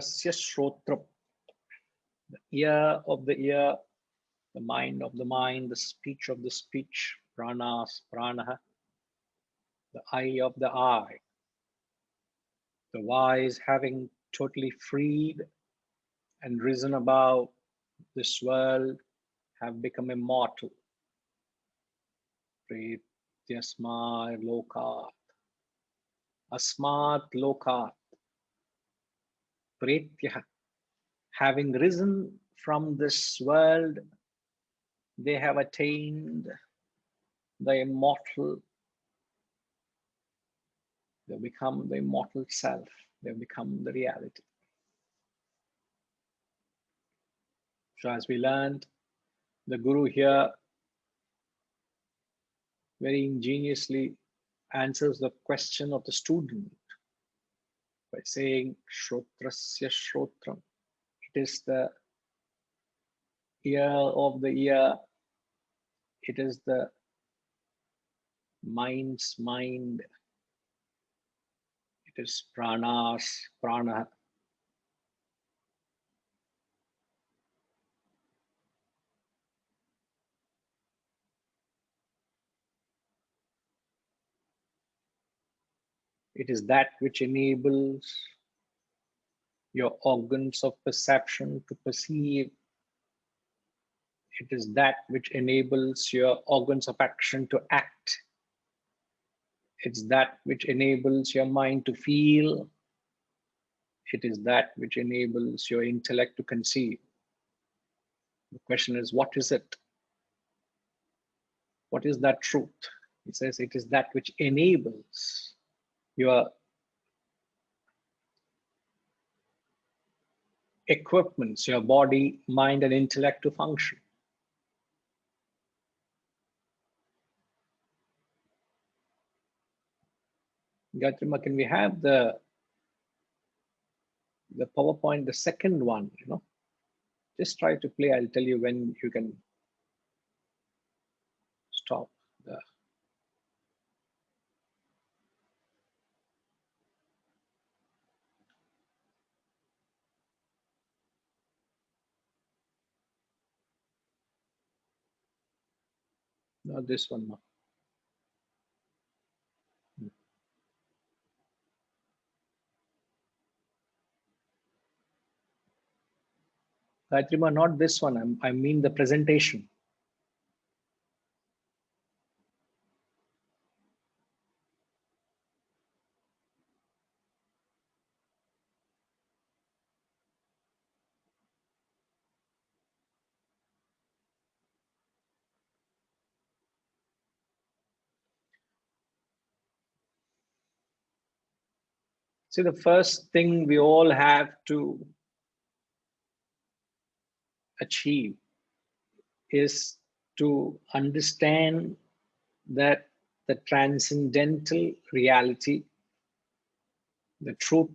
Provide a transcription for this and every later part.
Shrotrasya Shrotram. The ear of the ear, the mind of the mind, the speech of the speech, pranas, pranaha, the eye of the eye. The wise, having totally freed and risen above this world, have become immortal. Pretyasmar lokat, asmat lokat, pretya. Having risen from this world, they have attained the immortal. They become the immortal self. They become the reality. So as we learned, the Guru here very ingeniously answers the question of the student by saying Shrotrasya Shrotram. It is the ear of the ear. It is the mind's mind. It is pranas, prana. It is that which enables your organs of perception to perceive. It is that which enables your organs of action to act. It's that which enables your mind to feel. It is that which enables your intellect to conceive. The question is, what is it? What is that truth? He says it is that which enables your equipments, your body, mind, and intellect to function. Gautama, can we have the PowerPoint, the second one, just try to play. I'll tell you when you can stop the. Not this one now. Gayatrima, not this one. I mean the presentation. See, the first thing we all have to achieve is to understand that the transcendental reality, the truth,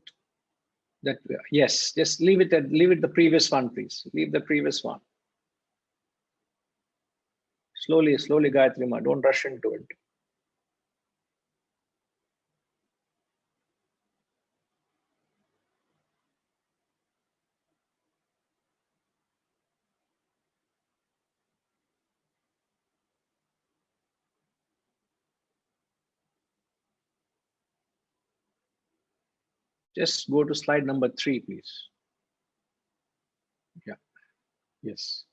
that yes, just leave it the previous one, please. Leave the previous one. Slowly, Gayatrima, don't rush into it. Just go to slide number 3, please. Yeah, yes.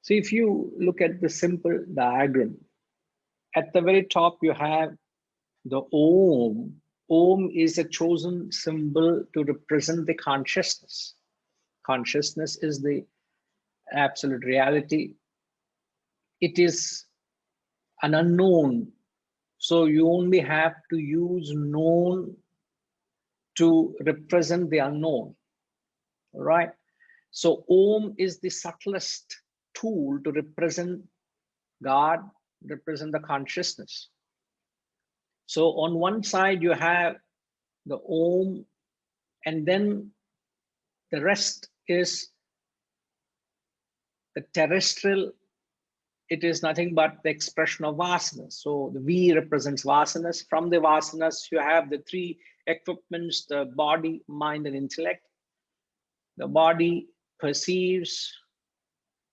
See, if you look at the simple diagram, at the very top you have the Om. Om is a chosen symbol to represent the consciousness. Consciousness is the absolute reality. It is an unknown. So you only have to use known to represent the unknown. All right. So Om is the subtlest tool to represent God, represent the consciousness. So on one side you have the Om, and then the rest is the terrestrial it is nothing but the expression of vasanas. So the V represents vasanas. From the vasanas, you have the three equipments, the body, mind, and intellect. The body perceives,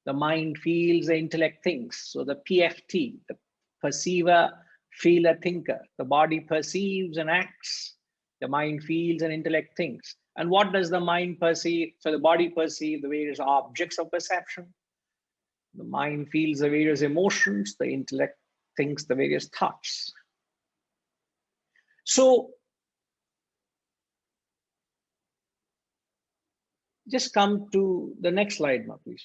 the mind feels, the intellect thinks. So the PFT, the perceiver, feeler, thinker. The body perceives and acts. The mind feels and intellect thinks. And what does the mind perceive? So the body perceives the various objects of perception. The mind feels the various emotions. The intellect thinks the various thoughts. So just come to the next slide now, please.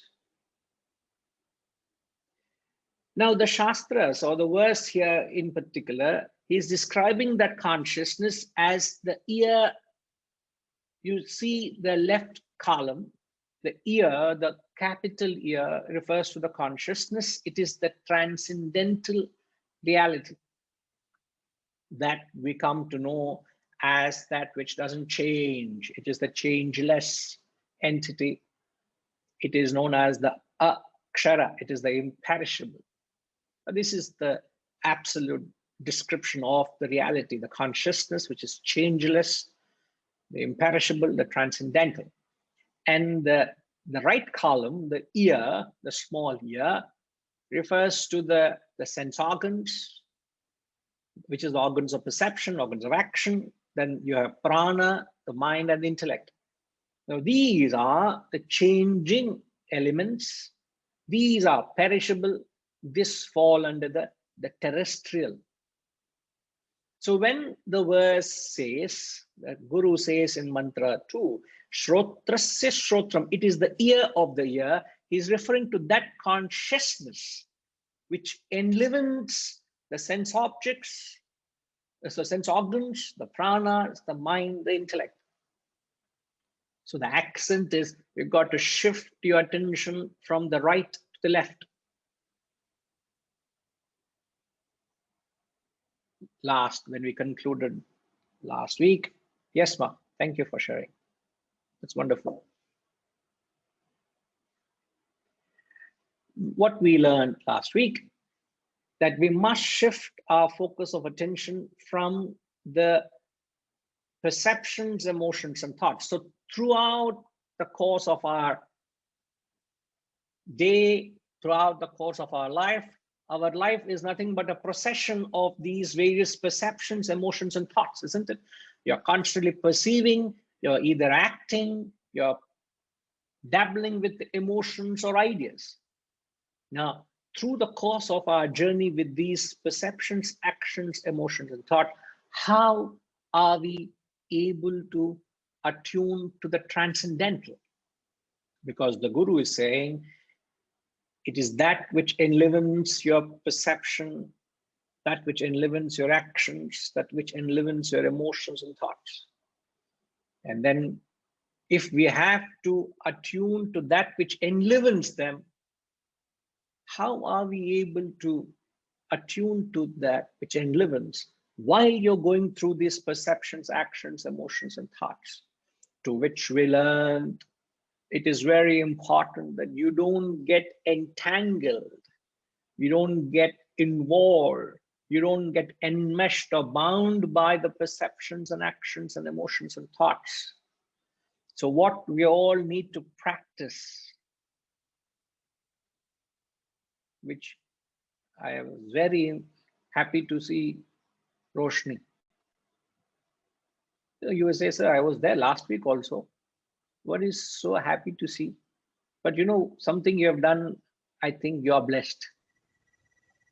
Now, the Shastras, or the verse here in particular, is describing that consciousness as the ear. You see the left column, the ear, the capital ear refers to the consciousness. It is the transcendental reality that we come to know as that which doesn't change. It is the changeless entity. It is known as the akshara. It is the imperishable. This is the absolute description of the reality, the consciousness, which is changeless, the imperishable, the transcendental. And the right column, the ear, the small ear, refers to the sense organs, which is the organs of perception, organs of action. Then you have prana, the mind, and the intellect. Now, these are the changing elements. These are perishable. This fall under the terrestrial. So when the verse says, the Guru says in mantra 2, Shrotrasya Shrotram, it is the ear of the ear, he's referring to that consciousness which enlivens the sense objects, the sense organs, the prana, the mind, the intellect. So the accent is, you've got to shift your attention from the right to the left. When we concluded last week, yes, ma'am, thank you for sharing. That's wonderful. What we learned last week, that we must shift our focus of attention from the perceptions, emotions, and thoughts. So throughout the course of our day, throughout the course of our life is nothing but a procession of these various perceptions, emotions, and thoughts, isn't it? You're constantly perceiving, you're either acting, you're dabbling with emotions or ideas. Now, through the course of our journey with these perceptions, actions, emotions, and thought, how are we able to attune to the transcendental? Because the Guru is saying, it is that which enlivens your perception, that which enlivens your actions, that which enlivens your emotions and thoughts. And then if we have to attune to that which enlivens them, how are we able to attune to that which enlivens while you're going through these perceptions, actions, emotions, and thoughts? To which we learned, it is very important that you don't get entangled, you don't get involved, you don't get enmeshed or bound by the perceptions and actions and emotions and thoughts. So what we all need to practice, which I was very happy to see Roshni. You will say, sir, I was there last week also. What is so happy to see? But you know, something you have done, I think you're blessed.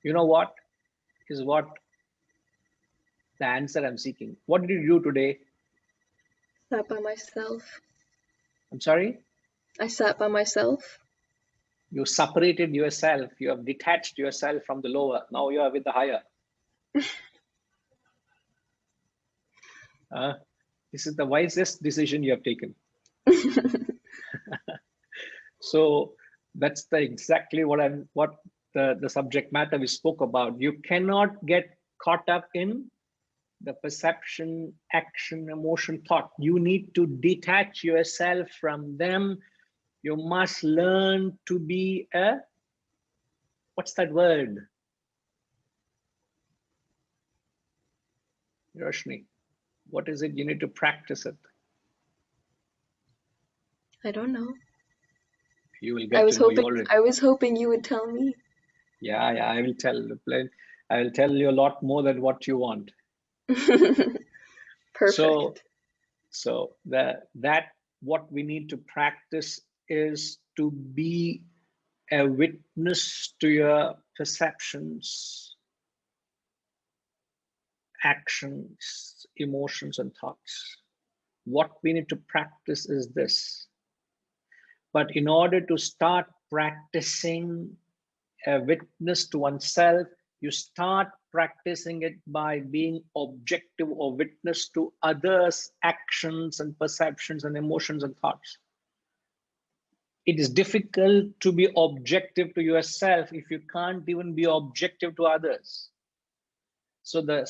You know what is what the answer I'm seeking. What did you do today? Sat by myself. I'm sorry? I sat by myself. You separated yourself. You have detached yourself from the lower. Now you are with the higher. This is the wisest decision you have taken. So that's exactly what the subject matter we spoke about. You cannot get caught up in the perception, action, emotion, thought. You need to detach yourself from them. You must learn to be a What's that word? Roshni, what is it? You need to practice it. I don't know. You will get to know. You already. I was hoping you would tell me. Yeah, I will tell. I will tell you a lot more than what you want. Perfect. So that what we need to practice is to be a witness to your perceptions, actions, emotions, and thoughts. What we need to practice is this. But in order to start practicing a witness to oneself, you start practicing it by being objective or witness to others' actions and perceptions and emotions and thoughts. It is difficult to be objective to yourself if you can't even be objective to others. So the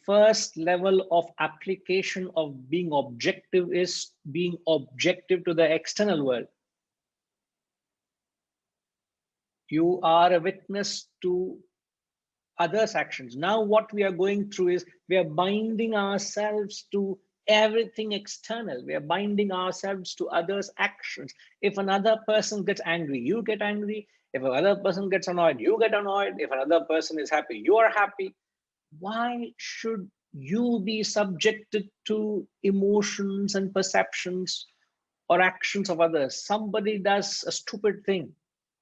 first level of application of being objective is being objective to the external world. You are a witness to others' actions. Now what we are going through is we are binding ourselves to everything external. We are binding ourselves to others' actions. If another person gets angry, you get angry. If another person gets annoyed, you get annoyed. If another person is happy, you are happy. Why should you be subjected to emotions and perceptions or actions of others? Somebody does a stupid thing.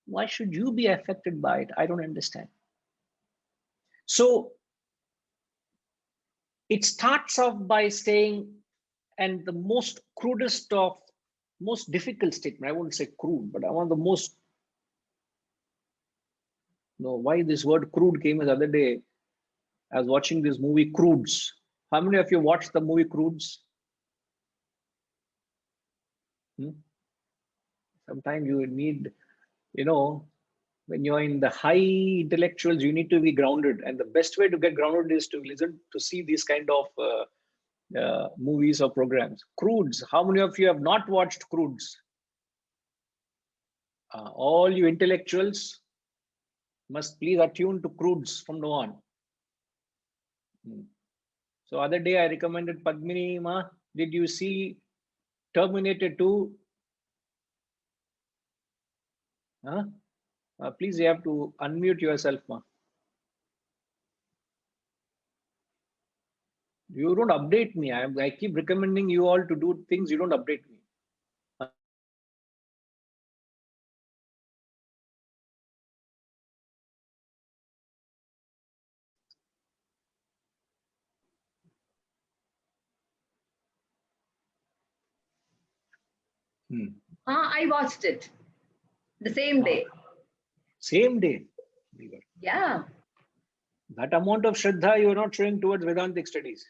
Why should you be affected by it? I don't understand. So it starts off by saying, and the most crudest of, most difficult statement, I wouldn't say crude, but I want the most, why this word crude came the other day. I was watching this movie Crudes. How many of you watched the movie Crudes? Sometimes you need, when you're in the high intellectuals, you need to be grounded. And the best way to get grounded is to listen, to see these kind of movies or programs. Crudes. How many of you have not watched Crudes? All you intellectuals must please attune to Crudes from now on. So other day I recommended Padmini Ma. Did you see Terminator 2? Huh? Please, you have to unmute yourself, Ma. You don't update me. I keep recommending you all to do things. You don't update me. I watched it the same day. Same day. Yeah. That amount of Shraddha you are not showing towards Vedantic studies.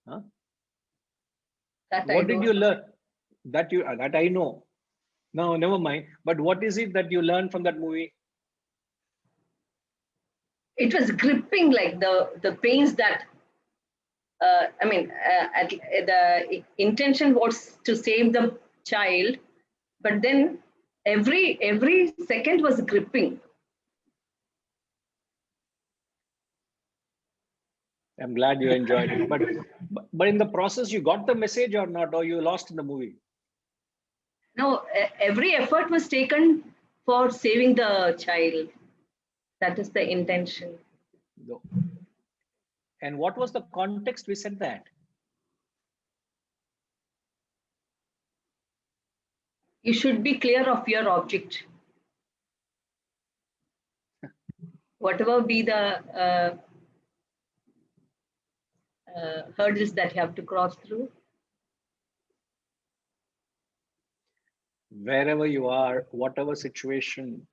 Huh? What did you learn? That I know. No, never mind. But what is it that you learned from that movie? It was gripping, like the pains that the intention was to save the child, but then every second was gripping. I'm glad you enjoyed it. But in the process, you got the message or not, or you lost in the movie? No, every effort was taken for saving the child. That is the intention. No. And what was the context we said that? You should be clear of your object. Whatever be the hurdles that you have to cross through. Wherever you are, whatever situation,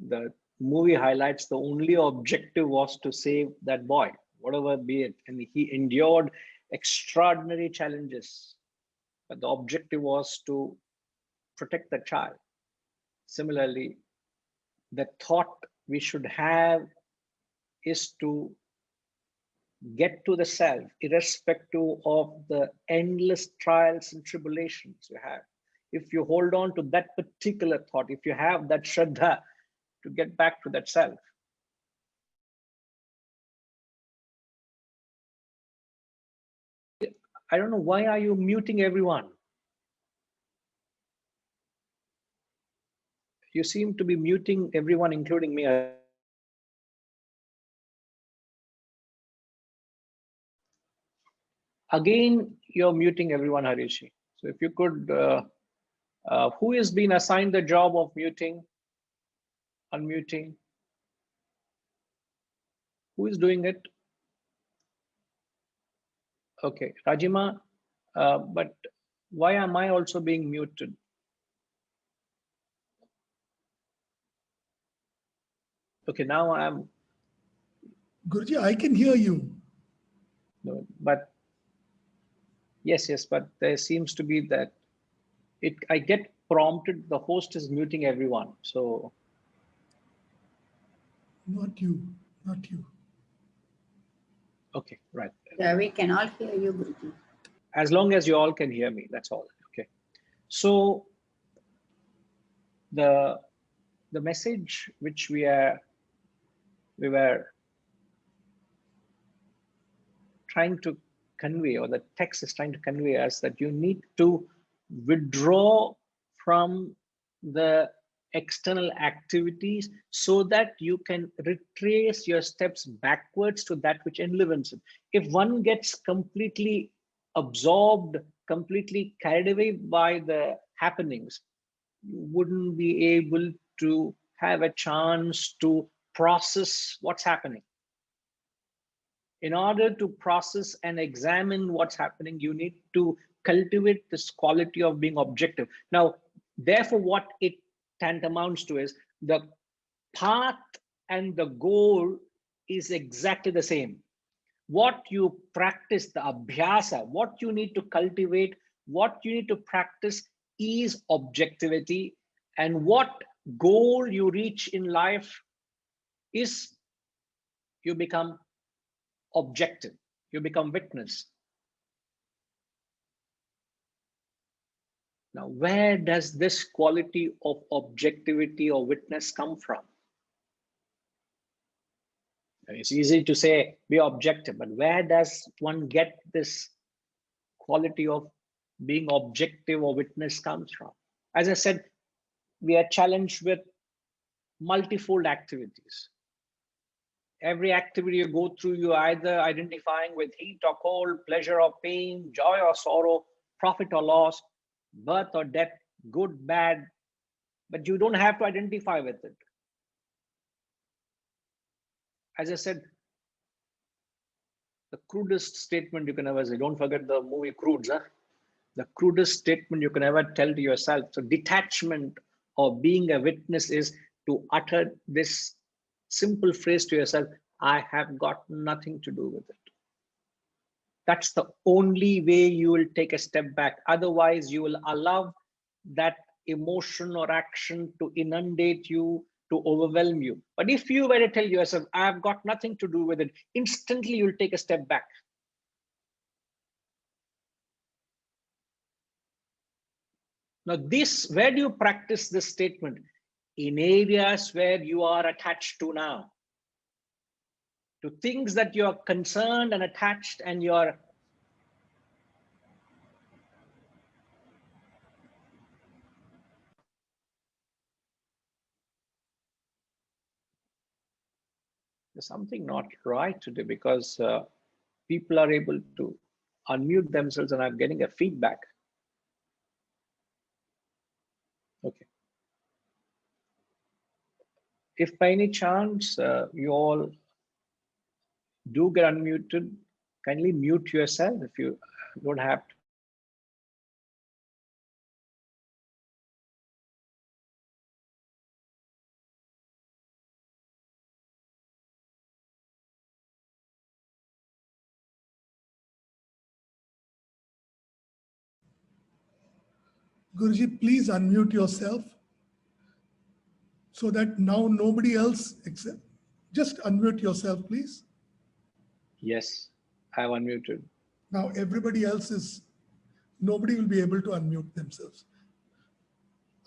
the movie highlights the only objective was to save that boy, whatever be it. And he endured extraordinary challenges, but the objective was to protect the child. Similarly, the thought we should have is to get to the self, irrespective of the endless trials and tribulations you have. If you hold on to that particular thought, if you have that Shraddha, to get back to that self. I don't know, why are you muting everyone? You seem to be muting everyone, including me. Again, you're muting everyone, Harishi. So if you could, who has been assigned the job of muting, unmuting? Who is doing it? Okay, Rajima, but why am I also being muted? Okay, now I'm. Guruji, I can hear you. No, but yes, but there seems to be that I get prompted, the host is muting everyone. So. Not you, not you. Okay, right. Yeah, we can all hear you, Guruji. As long as you all can hear me, that's all. Okay. So the message which we were trying to convey, or the text is trying to convey us, that you need to withdraw from the external activities so that you can retrace your steps backwards to that which enlivens it. If one gets completely absorbed, completely carried away by the happenings, you wouldn't be able to have a chance to process what's happening. In order to process and examine what's happening, you need to cultivate this quality of being objective. Now, therefore, what it tantamounts to is the path and the goal is exactly the same. What you practice, the abhyasa, what you need to cultivate, what you need to practice is objectivity. And what goal you reach in life is you become objective, you become witness. Now, where does this quality of objectivity or witness come from? It's easy to say be objective, but where does one get this quality of being objective or witness comes from? As I said, we are challenged with multifold activities. Every activity you go through, you're either identifying with heat or cold, pleasure or pain, joy or sorrow, profit or loss, birth or death, good, bad, but you don't have to identify with it. As I said, the crudest statement you can ever say, don't forget the movie Crudes, huh? The crudest statement you can ever tell to yourself. So detachment or being a witness is to utter this simple phrase to yourself, I have got nothing to do with it. That's the only way you will take a step back. Otherwise, you will allow that emotion or action to inundate you, to overwhelm you. But if you were to tell yourself, I've got nothing to do with it, instantly you'll take a step back. Now this, where do you practice this statement? In areas where you are attached to now. To things that you're concerned and attached and you're there's something not right today, because people are able to unmute themselves and I'm getting a feedback. Okay. If by any chance you all do get unmuted, kindly mute yourself if you don't have to. Guruji, please unmute yourself so that now nobody else except, just unmute yourself, please. Yes, I have unmuted. Now everybody else is, nobody will be able to unmute themselves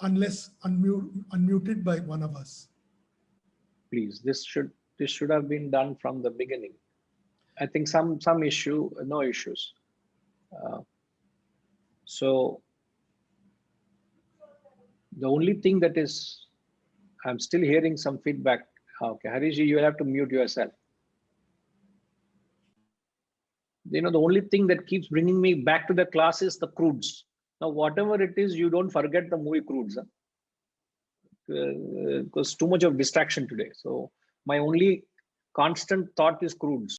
unless unmuted by one of us. please. This should have been done from the beginning. I think some issue, no issues. So the only thing that is, I'm still hearing some feedback. Okay, Harishji, you will have to mute yourself. You know, the only thing that keeps bringing me back to the class is the crudes. Now, whatever it is, you don't forget the movie Crudes. Huh? Because too much of distraction today. So my only constant thought is crudes.